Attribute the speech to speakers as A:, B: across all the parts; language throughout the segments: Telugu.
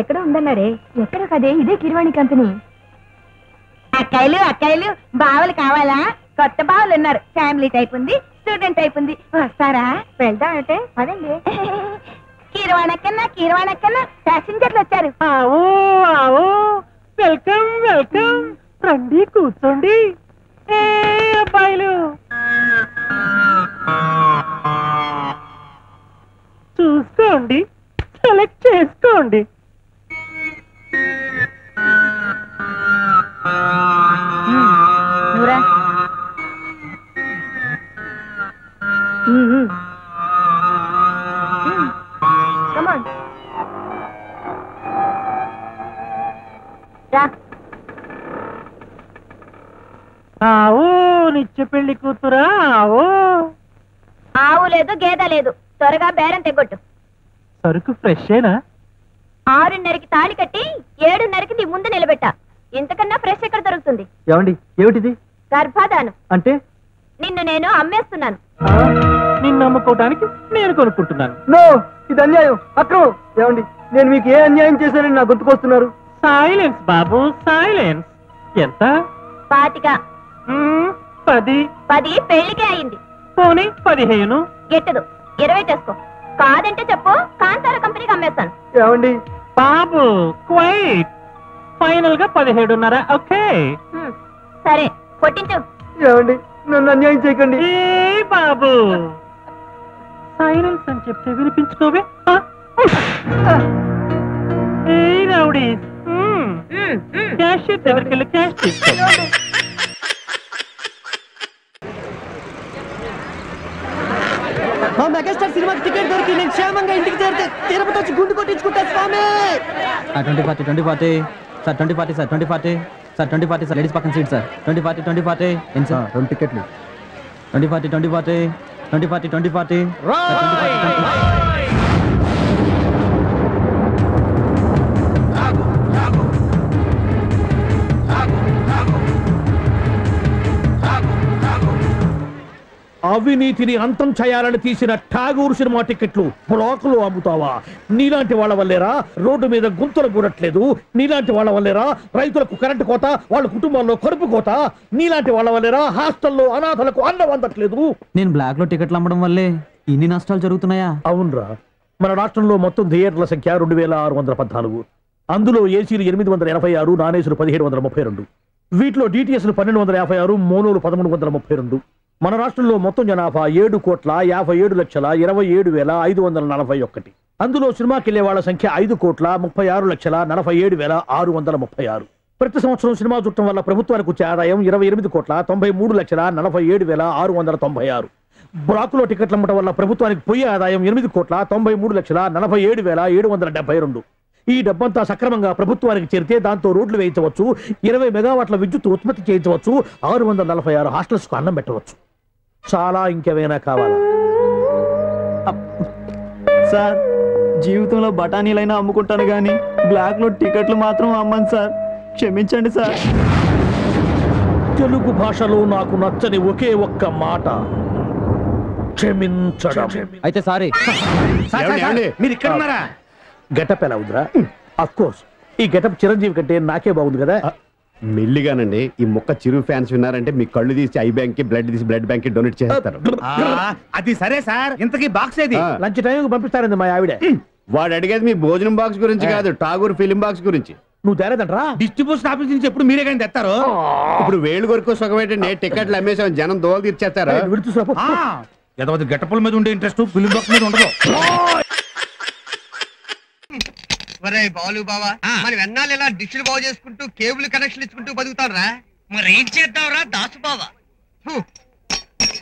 A: ఎక్కడో ఉందన్నారే. ఎక్కడ కదే? ఇదే కిరవాణి కంపెనీ. అక్కాయలు అక్కాయలు బావలు కావాలా? కొత్త బావలు ఉన్నారు. ఫ్యామిలీ టైప్ ఉంది, స్టూడెంట్ టైప్ ఉంది. వస్తారా? వెళ్దాం అంటే పదండి. కిరవాణక్కన్నా ప్యాసింజర్లు వచ్చారు.
B: వెల్కమ్ వెల్కమ్, రండి కూర్చోండి. అబ్బాయిలు చూసుకోండి, సెలెక్ట్ చేసుకోండి.
A: నూరా కమాన్ రా.
B: ఆవు నిత్య పెళ్లి కూతురా? ఆవు
A: ఆవు లేదు, గేదె లేదు. త్వరగా బేరం తెగొట్టు.
B: సరుకు ఫ్రెషేనా?
A: 6:30కి తాళి కట్టి 7:30కి నీ ముందు నిలబెట్టా. ఇంతకన్నా ఫ్రెష్ ఎక్కడ దొరుకుతుంది?
B: ఏమండి, ఏమిటిది?
A: గర్భాధానం.
B: అంటే
A: నిన్ను నేను అమ్మేస్తున్నాను.
B: నిన్ను అమ్ముకోవడానికి నేను కొనుక్కుంటున్నాను.
C: నో, ఇది అన్యాయం, అక్రమం. ఏమండి, నేను మీకు ఏ అన్యాయం చేశానని నా గుర్తుకొస్తున్నారు?
B: సైలెన్స్ బాబు, సైలెన్స్. ఎంత?
A: 25.
B: 10.
A: 10 పెళ్లికే అయింది.
B: పోనీ 15.
A: గిట్టదు, 20 చేసుకో. కాదంటే చెప్పు, కాంతార కంపెనీకి అమ్మేస్తాను.
C: ఏమండి
B: బాబు, క్వైట్ ఫైనల్ గా 17.5. ఓకే
A: సరే, కొట్టించు.
C: ఏమండి, నన్ను అన్యాయం చేయకండి.
B: ఏ బాబు, సైలెన్స్ అని చెప్తే వినిపించుకోవే. ఏ రౌడీ, క్యాష్ దగ్గరికి వెళ్ళి క్యాష్ తీసుకో.
C: మా మెగాస్టార్ సినిమాకి టికెట్ దొరికి నేను క్షేమంగా ఇంటికి చేరితే తిరుపతి వచ్చి గుండు కొట్టించుకుంటా స్వామి.
D: 2040 sir, 2040 sir, 2040 sir, 2040 sir, ladies పక్కన సీట్ సార్. 2040 ఏంటి సార్? 2 టికెట్లు. 2040
E: అవినీతిని అంతం చేయాలని తీసిన ఠాగూర్ సినిమా టికెట్లు బ్లాకులు అమ్ముతావా? నీలాంటి వాళ్ళ వల్లేరా రోడ్డు మీద గుంతలు కూడట్లేదు. నీలాంటి వాళ్ళ వల్లేరా రైతులకు కరెంటు కోత, వాళ్ళ కుటుంబాల్లో కడుపు కోత. నీలాంటి వాళ్ళ వల్లేరా హాస్టల్లో అనాథలకు అన్నం అందట్లేదు.
D: నేను బ్లాక్ లో టికెట్లు అమ్మడం వల్లే ఇన్ని నష్టాలు జరుగుతున్నాయా?
E: అవునరా, మన రాష్ట్రంలో మొత్తం థియేటర్ల సంఖ్య 2614. అందులో ఏసీలు 886, నాన్ ఏసీలు 1732. వీటిలో డిటిఎస్లు 1256, మోనోలు 1332. మన రాష్ట్రంలో మొత్తం జనాభా 7,57,27,541. అందులో సినిమాకి వెళ్లే వాళ్ళ సంఖ్య 5,36,47,636. ప్రతి సంవత్సరం సినిమా చూడటం వల్ల ప్రభుత్వానికి వచ్చే ఆదాయం 28,93,43,696. బ్లాకులో టికెట్లు అమ్మటం వల్ల ప్రభుత్వానికి పోయే ఆదాయం 8,93,47,772. ఈ డబ్బంతా సక్రమంగా ప్రభుత్వానికి చేరితే దాంతో రోడ్లు వేయించవచ్చు, 20 మెగావాట్ల విద్యుత్ ఉత్పత్తి చేయించవచ్చు, 646 హాస్టల్స్ కు అన్నం పెట్టవచ్చు. చాలా ఇంకేమైనా కావాలా?
C: సార్, జీవితంలో బఠానీలైనా అమ్ముకుంటాను గానీ బ్లాక్ లో టికెట్లు మాత్రం అమ్మను సార్. క్షమించండి సార్.
E: తెలుగు భాషలో నాకు నచ్చని ఒకే ఒక్క మాట క్షమించడం.
D: అయితే సారీ.
E: మీరు ఇక్కడ ఉన్నారా? గెటప్ ఎలా ఉందిరా? అఫ్ కోర్స్ ఈ గెటప్ చిరంజీవి కంటే నాకే బాగుంది కదా.
F: మెల్లిగానండి, ఈ మొక్క చిరు ఫ్యాన్స్ విన్నారంటే మీ కళ్ళు తీసి ఐ బ్యాంక్ కి, బ్లడ్ తీసి బ్లడ్ బ్యాంక్ కి డొనేట్ చేస్తారు.
G: అది సరే సార్, ఇంతకీ బాక్స్ ఏది?
E: లంచ్ టైం పంపిస్తారండి మా ఆవిడ.
F: వాడు అడిగేది మీ భోజనం బాక్స్ గురించి కాదు, ఠాగూర్ ఫిలిం బాక్స్ గురించి.
E: నువ్వు తేలేదంటరా?
G: డిస్ట్రిబ్యూషన్ ఆఫీస్ నుంచి ఎప్పుడు మీరే కానీ తెస్తారు.
F: ఇప్పుడు వేలు కొరకు సుఖమేటండి, టికెట్లు అమ్మేసాం, జనం దోలు తీర్చేస్తారు.
G: గెటపుల మీద ఉండే ఇంట్రెస్ట్ ఫిలిం బాక్స్ మీద ఉండదు.
H: బాలు బావా, మనం ఎన్నాళ్ళు ఇలా డిష్లు బాగు చేసుకుంటూ కేబుల్ కనెక్షన్ ఇచ్చుకుంటూ బతుకుతారా?
I: మరి ఏం చేద్దాంరా దాసు బావా?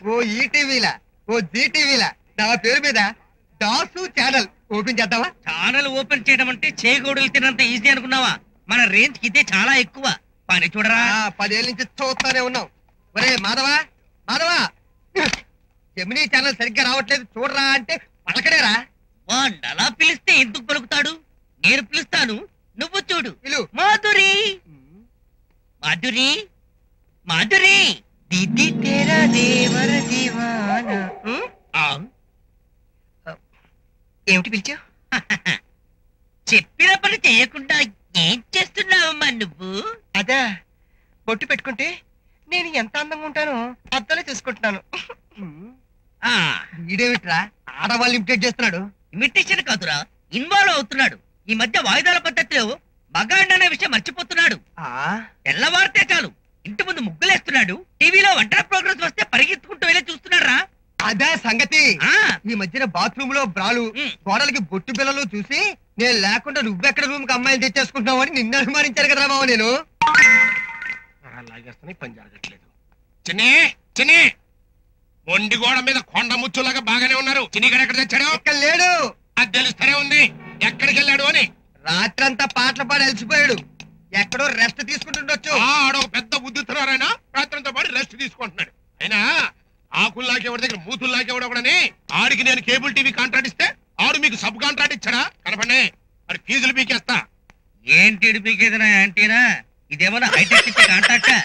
H: ఓ ఈటీవీలా, ఓ జీటీవీలా నా పేరు మీద దాసు ఛానల్ ఓపెన్ చేద్దామా?
I: ఛానల్ ఓపెన్ చేయడం అంటే చేగోడలు తినంత ఈజీ అనుకున్నావా? మన రేంజ్ కి ఇదే చాలా ఎక్కువ. పని చూడరా.
H: 10 ఏళ్ళ నుంచి చూస్తానే ఉన్నాం. ఒరే మాధవా, మాధవా, జమినీ ఛానల్ సరిగ్గా రావట్లేదు చూడరా అంటే పలకడేరా.
I: వాడు అలా పిలిస్తే ఎందుకు పలుకుతాడు? నేను పిలుస్తాను, నువ్వు చూడు.
H: పిలు.
I: మాధురి, మాధురి, మాధురి, దీది తేరా దేవర దీవానా.
H: ఏమిటి పిలిచావు?
I: చెప్పిన పని చేయకుండా ఏం చేస్తున్నావమ్మా నువ్వు?
H: అదే బొట్టు పెట్టుకుంటే నేను ఎంత అందంగా ఉంటానో అద్దలే చూసుకుంటున్నాను. వీడేమిట్రా ఆడవాళ్ళు ఇమిటేట్ చేస్తున్నాడు?
I: ఇమిటేషన్ కాదురా, ఇన్వాల్వ్ అవుతున్నాడు. ఈ మధ్య వాయిదాల పద్ధతిలో మగాండ్ అనే విషయం మర్చిపోతున్నాడు. తెల్లవారితే చాలు ఇంటి ముందు ముగ్గులేస్తున్నాడు. టీవీలో వంటల ప్రోగ్రెస్ వస్తే పరిగెత్తుకుంటూ వెళ్ళి చూస్తున్నాడు రా.
H: అదే సంగతి. ఈ మధ్యన బాత్రూమ్ లో బ్రాలు గోడలకి బొట్టు పిల్లలు చూసి నేను లేకుండా నువ్వెక్కడ రూమ్ కి అమ్మాయిని తెచ్చేసుకుంటున్నావు అని నిన్ను అనుమానించారు కదా బాబు. నేను
J: లాగేస్తాను, పని జరగట్లేదు. చిన్ని చిన్ని ఒండి గోడ మీద కొండ ముచ్చులాగా బాగానే ఉన్నారు. చిన్నిగడ ఎక్కడ తెచ్చాడు?
H: ఇక్కడ లేడు.
J: అది తెలుస్తూనే ఉంది ఎక్కడికి వెళ్ళాడు అని.
H: రాత్రంతా పాటలు పాడి అలసిపోయాడు. ఎక్కడో రెస్ట్ తీసుకుంటుండొచ్చు.
J: ఆడొక పెద్ద బుద్ధిస్తున్నారైనా రాత్రంతో పాటు రెస్ట్ తీసుకుంటున్నాడు. అయినా ఆకుల్లాకి ఎవరి దగ్గర మూతుల్లాకి ఎవడొకడని ఆడికి నేను కేబుల్ టీవీ కాంట్రాక్ట్ ఇస్తే ఆడు మీకు సబ్ కాంట్రాక్ట్ ఇచ్చాడా? కనపడే అది ఫీజులు పీకేస్తా.
I: ఏంటి పీకేదినా యాంటీనా? ఇదేమన్నా హైటెక్ ఇచ్చే కాంట్రాక్టా?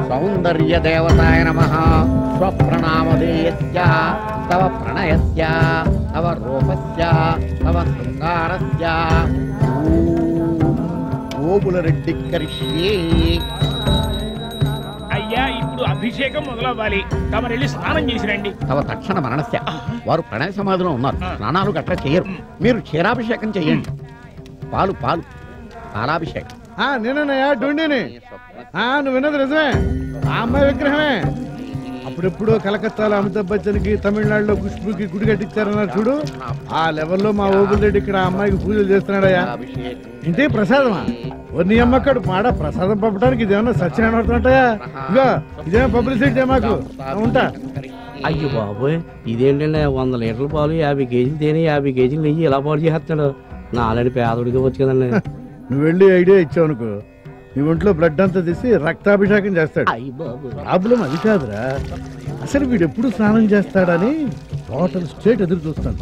K: సౌందర్య దేవతాయ నమః. స్వప్రణామధేయస్య తవ ప్రణయస్య తవ రూపస్య తవ శృంగారస్య ఓబులరెడ్డి కరిష్యే.
L: అయ్యా ఇప్పుడు అభిషేకం మొదలవ్వాలి. తమరెళ్ళి స్నానం చేసి రండి.
K: తవ తక్షణ మరణస్య. వారు ప్రణయ సమాధిలో ఉన్నారు. స్నానాలు గట్రా చేయరు. మీరు క్షీరాభిషేకం చేయండి. పాలు పాలు పాలాభిషేకం.
M: నేనన్నయ్యా డుండిని. నువ్వు విన్నది నిజమే. ఆ అమ్మాయి విగ్రహమే. అప్పుడెప్పుడు కలకత్తాలో అమితాబ్ బచ్చన్ కి, తమిళనాడులో ఖుష్బుకి గుడి కట్టించారన్నారు చూడు. ఆ లెవెల్లో మా ఓబుల్ రెడ్డి ఇక్కడ ఆ అమ్మాయికి పూజలు చేస్తున్నాడయ్యా. ఇంటి ప్రసాదమా? నీ అమ్మక్కడు మాడ ప్రసాదం పంపడానికి ఇదేమన్నా సత్యనారాయణ ఉంటాయా? ఇగో ఇదేమో పబ్లిసిటీ మాకు. ఉంటా.
N: అయ్యో బాబోయ్, ఇదేంటంటే 100 లీటర్ల పాలు, 50 కేజీలు తేనె, 50 కేజీలు నెయ్యి ఇలా పాడు చేస్తున్నాడు. నాలని పేదోడికి వచ్చు కదండి.
M: నువ్వు వెళ్ళి ఐడియా ఇచ్చావు అనుకో, నీ ఒంట్లో బ్లడ్ అంతా తీసి రక్తాభిషేకం చేస్తాడు. ప్రాబ్లం అది కాదురా, అసలు వీడు ఎప్పుడు స్నానం చేస్తాడని టోటల్ స్టేట్ ఎదురు చూస్తాను.